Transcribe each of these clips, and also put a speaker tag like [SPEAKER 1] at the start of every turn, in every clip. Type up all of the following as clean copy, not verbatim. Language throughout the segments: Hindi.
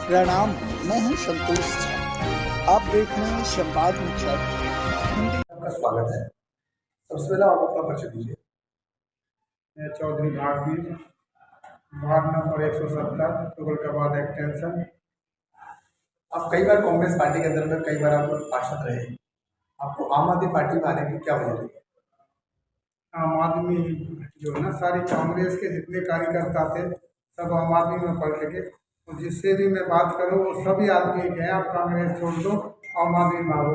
[SPEAKER 1] प्रणाम। मैं हूं संतोष झा। आप देख रहे हैं संवाद मुख्य हिंदी।
[SPEAKER 2] आपका स्वागत है। सबसे पहले आप अपना परिचय दीजिए।
[SPEAKER 3] मैं Chaudhary Bhagveer, ward number 170, Tughlakabad extension.
[SPEAKER 2] आप कई बार कांग्रेस पार्टी के अंदर में कई बार आप पार्षद रहे। आपको आम आदमी पार्टी में आने की क्या वजह रही?
[SPEAKER 3] आम आदमी जो है ना, सारी कांग्रेस के जितने कार्यकर्ता थे सब आम आदमी में पढ़ लिखे, और जिससे भी मैं बात करूं वो सभी आदमी कहें आप कांग्रेस छोड़ दो, आम आदमी में आओ।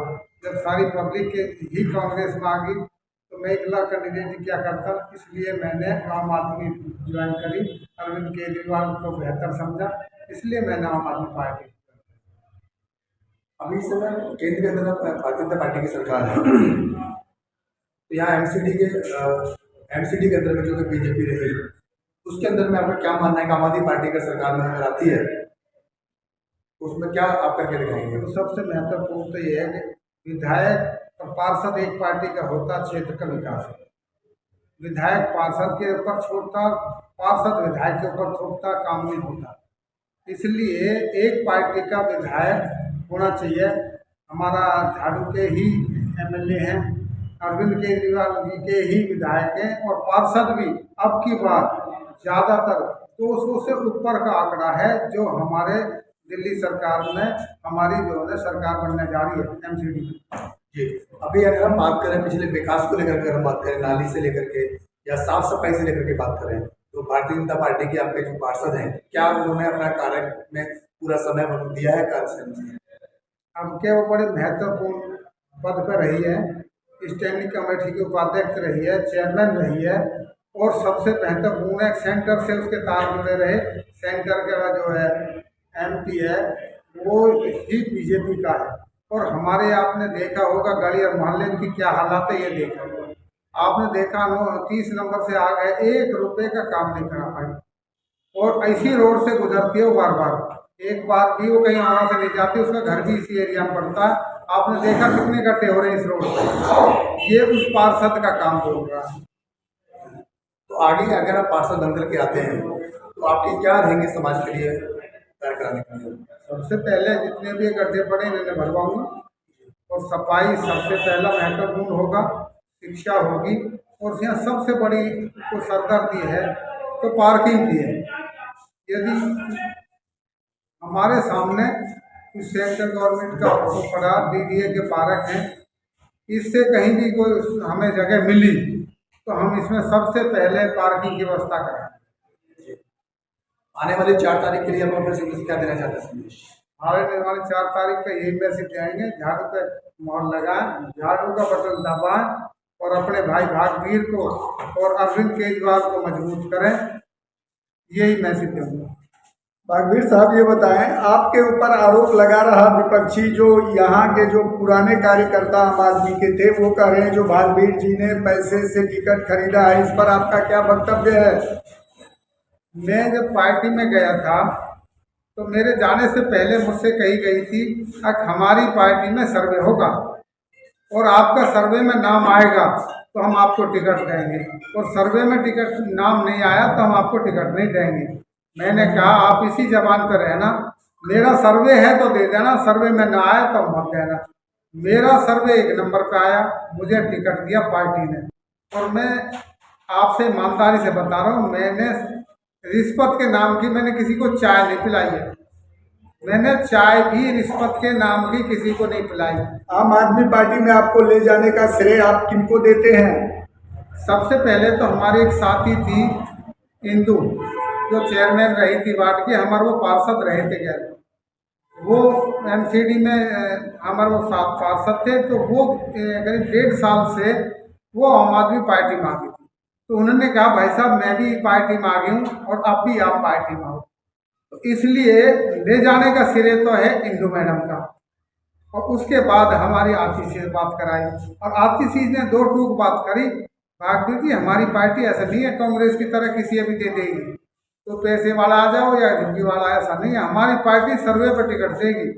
[SPEAKER 3] जब सारी पब्लिक के ही कांग्रेस में आ गई तो मैं अकेला कैंडिडेट क्या करता, इसलिए मैंने आम आदमी ज्वाइन करी। अरविंद केजरीवाल को बेहतर समझा, इसलिए मैंने आम आदमी पार्टी।
[SPEAKER 2] अभी इस समय केंद्र के अंदर भारतीय जनता पार्टी की सरकार है, तो यहाँ एमसीडी के अंदर में जो कि बीजेपी रही, उसके अंदर में आपका क्या मानना है कि आम आदमी पार्टी का सरकार में अगर आती है तो उसमें क्या आप करके दिखाएंगे?
[SPEAKER 3] तो सबसे महत्वपूर्ण तो ये है कि विधायक और पार्षद एक पार्टी का होता, क्षेत्र का विकास है। विधायक पार्षद के ऊपर छोड़ता, पार्षद विधायक के ऊपर छोड़ता, काम नहीं होता। इसलिए एक पार्टी का विधायक होना चाहिए। हमारा झाड़ू के ही एमएलए हैं, अरविंद केजरीवाल जी के ही विधायक हैं, और पार्षद भी अब की बार ज़्यादातर 200 से ऊपर का आंकड़ा है जो हमारे दिल्ली सरकार में हमारी जो है सरकार बनने जा रही है एमसीडी।
[SPEAKER 2] जी, अभी अगर हम बात करें पिछले विकास को लेकर, अगर हम बात करें नाली से लेकर के या साफ सफाई से लेकर के बात करें, तो भारतीय जनता पार्टी के आपके जो पार्षद हैं, क्या उन्होंने अपना कार्य में पूरा समय दिया है कार्य से?
[SPEAKER 3] अब क्या वो बड़े महत्वपूर्ण पद पर रही है, स्टैंडिंग कमेटी की उपाध्यक्ष रही है, चेयरमैन रही है, और सबसे महत्वपूर्ण है सेंटर से उसके तार जुड़े रहे। सेंटर का जो है एमपी है वो ही बीजेपी का है। और हमारे आपने देखा होगा गली और मोहल्ले की क्या हालात है, ये देखा होगा आपने। देखा 30 नंबर से आ गए, 1 रुपये का काम नहीं करा पाई, और ऐसी रोड से गुजरती है वो बार बार। एक बार भी वो कहीं वहाँ से नहीं जाती, उसका घर भी इसी एरिया में पड़ता है। आपने देखा कितने गड्ढे हो रहे हैं इस रोड पर, ये उस पार्षद का काम बोल रहा है।
[SPEAKER 2] तो आगे अगर आप पार्षद बन करके आते हैं तो आपकी क्या रहेंगे समाज के लिए कार्य कराने के लिए?
[SPEAKER 3] सबसे पहले जितने भी गड्ढे पड़े इन्हें भरवाऊंगा, और सफाई सबसे पहला महत्वपूर्ण होगा, शिक्षा होगी, और यहाँ सबसे बड़ी को सरदर्दी है तो पार्किंग की है। यदि हमारे सामने सेंट्रल गवर्नमेंट का पड़ा डीडीए के पार्क है, इससे कहीं भी कोई हमें जगह मिली तो हम इसमें सबसे पहले पार्किंग की व्यवस्था करें।
[SPEAKER 2] आने वाली 4 तारीख के लिए आप अपने संदेश क्या देना चाहते हैं? संदेश
[SPEAKER 3] आने वाली 4 तारीख का यही मैसेज जाएंगे, झाड़ू पे मोहर लगाएं, झाड़ू का बटन दबाएं, और अपने भाई भागवीर को और अरविंद केजरीवाल को मजबूत करें। यही मैसेज दूंगा।
[SPEAKER 4] भागवीर साहब ये बताएं, आपके ऊपर आरोप लगा रहा विपक्षी जो यहाँ के जो पुराने कार्यकर्ता आम आदमी के थे, वो कह रहे हैं जो भागवीर जी ने पैसे से टिकट खरीदा है, इस पर आपका क्या वक्तव्य है?
[SPEAKER 3] मैं जब पार्टी में गया था तो मेरे जाने से पहले मुझसे कही गई थी कि हमारी पार्टी में सर्वे होगा और आपका सर्वे में नाम आएगा तो हम आपको टिकट देंगे, और सर्वे में टिकट नाम नहीं आया तो हम आपको टिकट नहीं देंगे। मैंने कहा आप इसी जबान पर रहना, मेरा सर्वे है तो दे देना, सर्वे में ना आया तो मत देना। मेरा सर्वे 1 नंबर पे आया, मुझे टिकट दिया पार्टी ने, और मैं आपसे ईमानदारी से बता रहा हूँ, मैंने रिश्वत के नाम की मैंने किसी को चाय नहीं पिलाई है। मैंने चाय भी रिश्वत के नाम की किसी को नहीं पिलाई।
[SPEAKER 4] आम आदमी पार्टी में आपको ले जाने का श्रेय आप किनको देते हैं?
[SPEAKER 3] सबसे पहले तो हमारी एक साथी थी इंदू, जो चेयरमैन रही थी वार्ड की, हमारे वो पार्षद रहे थे गैर, वो एमसीडी में हमारे वो 7 पार्षद थे, तो वो करीब 1.5 साल से वो आम आदमी पार्टी में आ गई थी। तो उन्होंने कहा भाई साहब मैं भी पार्टी में आ गई हूँ और अब भी आप पार्टी में आओ, तो इसलिए ले जाने का श्रेय तो है इंदू मैडम का। और उसके बाद हमारी आतिशी से बात कराई, और आतिशी ने 2 टूक बात करी, भागवीर जी हमारी पार्टी ऐसा नहीं है कांग्रेस की तरह किसी अभी दे देगी तो पैसे वाला आ जाओ या झुग्गी वाला, ऐसा नहीं है। हमारी पार्टी सर्वे पर टिकट देगी,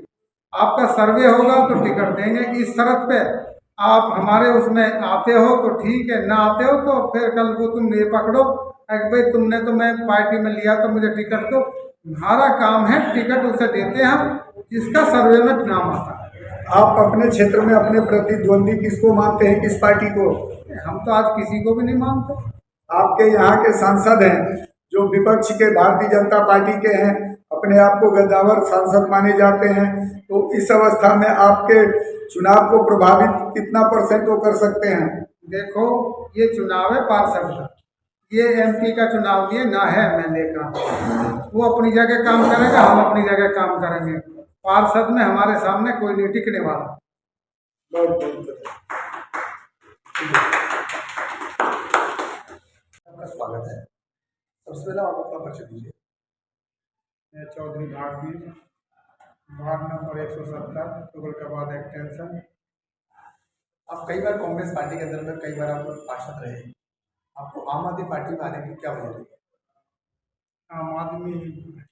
[SPEAKER 3] आपका सर्वे होगा तो टिकट देंगे, इस शर्त पे आप हमारे उसमें आते हो तो ठीक है, ना आते हो तो फिर कल को तुम ये पकड़ो भाई तुमने तो मैं पार्टी में लिया तो मुझे टिकट दो, हमारा काम है टिकट उसे देते हैं हम जिसका सर्वे में नाम आता है।
[SPEAKER 4] आप अपने क्षेत्र में अपने प्रतिद्वंदी किसको मानते हैं, किस पार्टी को?
[SPEAKER 3] हम तो आज किसी को भी नहीं मानते।
[SPEAKER 4] आपके यहाँ के सांसद हैं जो विपक्ष के भारतीय जनता पार्टी के हैं, अपने आप को गद्दावर सांसद माने जाते हैं, तो इस अवस्था में आपके चुनाव को प्रभावित कितना % वो कर सकते हैं?
[SPEAKER 3] देखो, ये चुनाव है पार्षद का, ये MP का चुनाव नहीं है, ना है MLA का। वो अपनी जगह काम करेगा, हम अपनी जगह काम करेंगे। पार्षद में हमारे सामने कोई नहीं टिकने वाला।
[SPEAKER 4] बहुत बहुत
[SPEAKER 2] आपका स्वागत है। सबसे पहले आप अपना परिचय दीजिए।
[SPEAKER 3] मैं Chaudhary Bhagveer, ward number 170, Tughlakabad extension.
[SPEAKER 2] आप कई बार कांग्रेस पार्टी के अंदर में कई बार आप पार्षद रहे, आपको आम आदमी पार्टी में आने की क्या वजह रही?
[SPEAKER 3] आम आदमी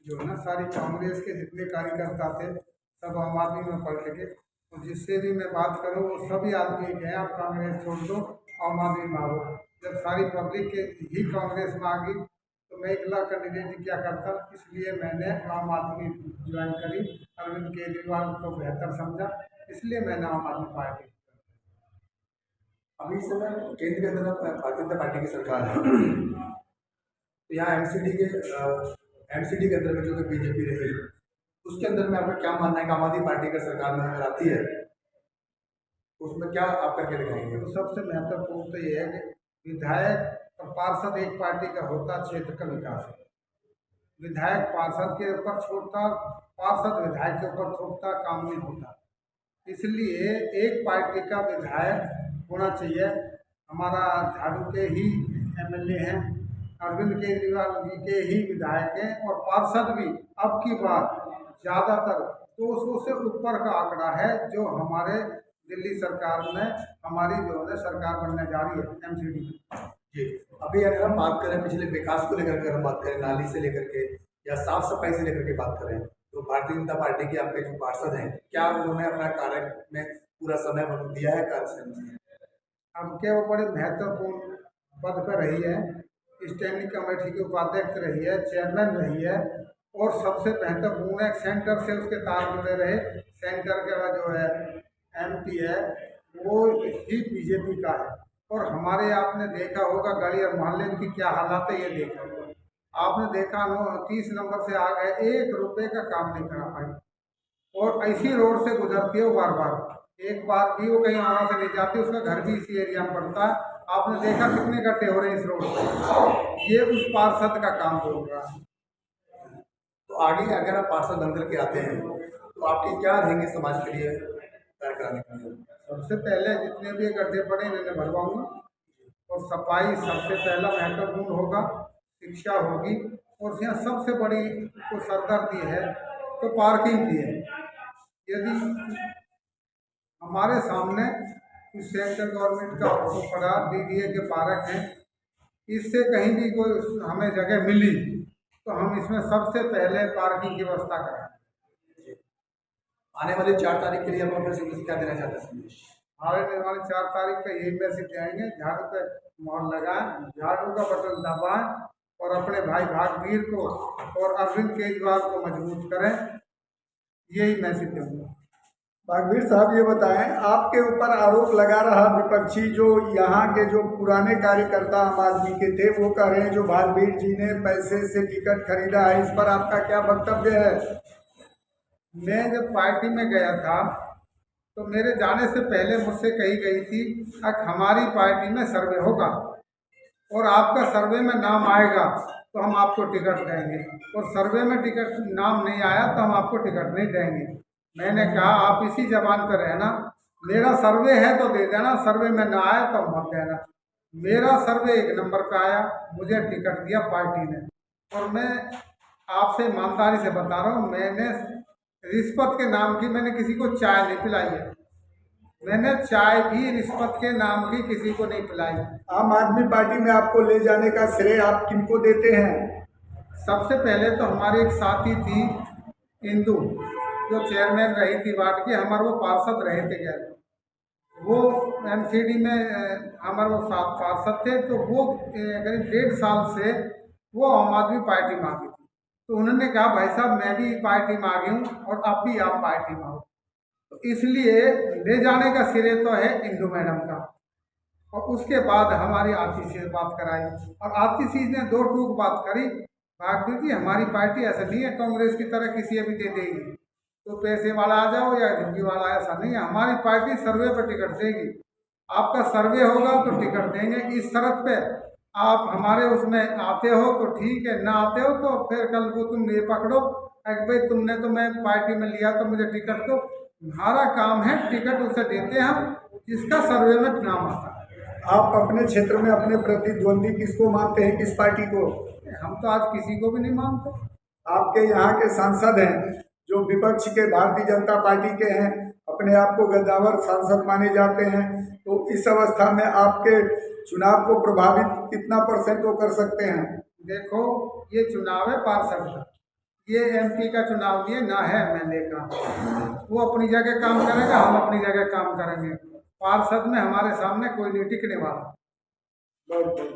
[SPEAKER 3] जो है ना, सारी कांग्रेस के जितने कार्यकर्ता थे सब आम आदमी में पलट गए। तो जिससे भी मैं बात करूँ वो सभी आदमी कहें आप कांग्रेस छोड़ दो, आम आदमी में आओ। जब सारी पब्लिक के ही कांग्रेस में आ गई तो मैं अगला कैंडिडेट क्या करता, इसलिए मैंने आम आदमी ज्वाइन करी। अरविंद केजरीवाल को बेहतर समझा, इसलिए मैंने आम आदमी पार्टी।
[SPEAKER 2] अभी इस समय केंद्र के अंदर भारतीय जनता पार्टी की सरकार है, तो यहाँ MCD के अंदर में जो कि BJP रही, उसके अंदर में आपका क्या मानना है कि आम आदमी पार्टी का सरकार में अगर आती है तो उसमें क्या आप करके दिखाएंगे?
[SPEAKER 3] तो सबसे महत्वपूर्ण तो ये है कि विधायक और पार्षद एक पार्टी का होता, क्षेत्र का विकास है। विधायक पार्षद के ऊपर छोड़ता, पार्षद विधायक के ऊपर छोड़ता, काम नहीं होता। इसलिए एक पार्टी का विधायक होना चाहिए। हमारा झाड़ू के ही MLA हैं, अरविंद केजरीवाल जी के ही विधायक हैं, और पार्षद भी अब की बार ज़्यादातर 200 से ऊपर का आंकड़ा है जो हमारे दिल्ली सरकार में हमारी जो है सरकार बनने जा रही है MCD।
[SPEAKER 2] जी, अभी अगर हम बात करें पिछले विकास को लेकर, अगर हम बात करें नाली से लेकर के या साफ सफाई से लेकर के बात करें, तो भारतीय जनता पार्टी के आपके जो पार्षद हैं, क्या उन्होंने अपना कार्य में पूरा समय दिया है कार्य से?
[SPEAKER 3] अब क्या वो बड़े महत्वपूर्ण पद पर रही है, स्टैंडिंग कमेटी की उपाध्यक्ष रही है, चेयरमैन रही है, और सबसे महत्वपूर्ण है सेंटर से उसके तार जुड़े रहे। सेंटर का जो है MP है वो ही BJP का है। और हमारे आपने देखा होगा गली और मोहल्ले की क्या हालात है, ये देखा होगा आपने, देखा नो 30 नंबर से आ गए, 1 रुपये का काम नहीं करा पाई, और ऐसी रोड से गुजरती है वो बार बार, एक बार भी वो कहीं आना से नहीं जाती, उसका घर भी इसी एरिया में पड़ता है। आपने देखा कितने गड्ढे हो रहे हैं इस रोड पर, ये उस पार्षद का काम बोल रहा है।
[SPEAKER 2] तो आगे अगर आप पार्षद बन करके आते हैं तो आपके क्या रहेंगे समाज के लिए कार्य कराने के लिए?
[SPEAKER 3] सबसे पहले जितने भी गड्ढे पड़े इन्हें भरवाऊंगा, और सफाई सबसे पहला महत्वपूर्ण होगा, शिक्षा होगी, और यहाँ सबसे बड़ी को सरदर्दी है तो पार्किंग की है। यदि हमारे सामने सेंट्रल गवर्नमेंट का ऑफिस पड़ा, DDA के पार्क हैं, इससे कहीं भी कोई हमें जगह मिली तो हम इसमें सबसे पहले पार्किंग की व्यवस्था करें।
[SPEAKER 2] आने वाली 4 तारीख के लिए आप अपने संदेश क्या देना चाहते हैं संदेश?
[SPEAKER 3] आने वाली 4 तारीख का यही मैसेज जाएंगे, झाड़ू पे मोहर लगाएं, झाड़ू का बटन दबाएं, और अपने भाई भागवीर को और अरविंद केजरीवाल को मजबूत करें, यही मैसेज दूंगा।
[SPEAKER 4] भागवीर साहब ये बताएं, आपके ऊपर आरोप लगा रहा विपक्षी जो यहाँ के जो पुराने कार्यकर्ता आम आदमी के थे, वो कह रहे हैं जो भागवीर जी ने पैसे से टिकट खरीदा है, इस पर आपका क्या वक्तव्य है?
[SPEAKER 3] मैं जब पार्टी में गया था तो मेरे जाने से पहले मुझसे कही गई थी कि हमारी पार्टी में सर्वे होगा और आपका सर्वे में नाम आएगा तो हम आपको टिकट देंगे, और सर्वे में टिकट नाम नहीं आया तो हम आपको टिकट नहीं देंगे। मैंने कहा आप इसी जबान पर रहना, मेरा सर्वे है तो दे देना, सर्वे में ना आया तो मत देना। मेरा सर्वे 1 नंबर पे आया, मुझे टिकट दिया पार्टी ने, और मैं आपसे ईमानदारी से बता रहा हूँ, मैंने रिश्वत के नाम की मैंने किसी को चाय नहीं पिलाई है, मैंने चाय भी रिश्वत के नाम की किसी को नहीं पिलाई।
[SPEAKER 4] आम आदमी पार्टी में आपको ले जाने का श्रेय आप किनको देते हैं?
[SPEAKER 3] सबसे पहले तो हमारी एक साथी थी इंदू, जो चेयरमैन रही थी वार्ड की, हमारे वो पार्षद रहे थे गैर, वो MCD में हमारे वो 7 पार्षद थे, तो वो करीब 1.5 साल से वो आम आदमी पार्टी में आ गई थी। तो उन्होंने कहा भाई साहब मैं भी पार्टी में आ गई हूँ और आप भी आप पार्टी में आओ। तो इसलिए ले जाने का श्रेय तो है इंदू मैडम का। और उसके बाद हमारी आतिशी से बात कराई और आतिशी ने दो टूक बात करी, भागवी जी हमारी पार्टी ऐसा नहीं है कांग्रेस की तरह किसी भी दे देगी, तो पैसे वाला आ जाओ या झुग्गी वाला, ऐसा नहीं है। हमारी पार्टी सर्वे पर टिकट देगी, आपका सर्वे होगा तो टिकट देंगे, इस शर्त पे आप हमारे उसमें आते हो तो ठीक है, ना आते हो तो फिर कल को तुम ये पकड़ो भाई तुमने तो मैं पार्टी में लिया तो मुझे टिकट दो। हमारा काम है टिकट उसे देते हैं हम जिसका सर्वे में नाम आता है।
[SPEAKER 4] आप अपने क्षेत्र में अपने प्रतिद्वंदी किसको मानते हैं, किस पार्टी को?
[SPEAKER 3] हम तो आज किसी को भी नहीं मानते।
[SPEAKER 4] आपके यहाँ के सांसद हैं जो विपक्ष के भारतीय जनता पार्टी के हैं, अपने आप को गद्दावर सांसद माने जाते हैं, तो इस अवस्था में आपके चुनाव को प्रभावित कितना % वो कर सकते हैं?
[SPEAKER 3] देखो ये चुनाव है पार्षद का, ये MP का चुनाव नहीं है, ना है MLA का। वो अपनी जगह काम करेगा, हम अपनी जगह काम करेंगे। पार्षद में हमारे सामने कोई नहीं टिकने वाला।
[SPEAKER 4] बहुत बहुत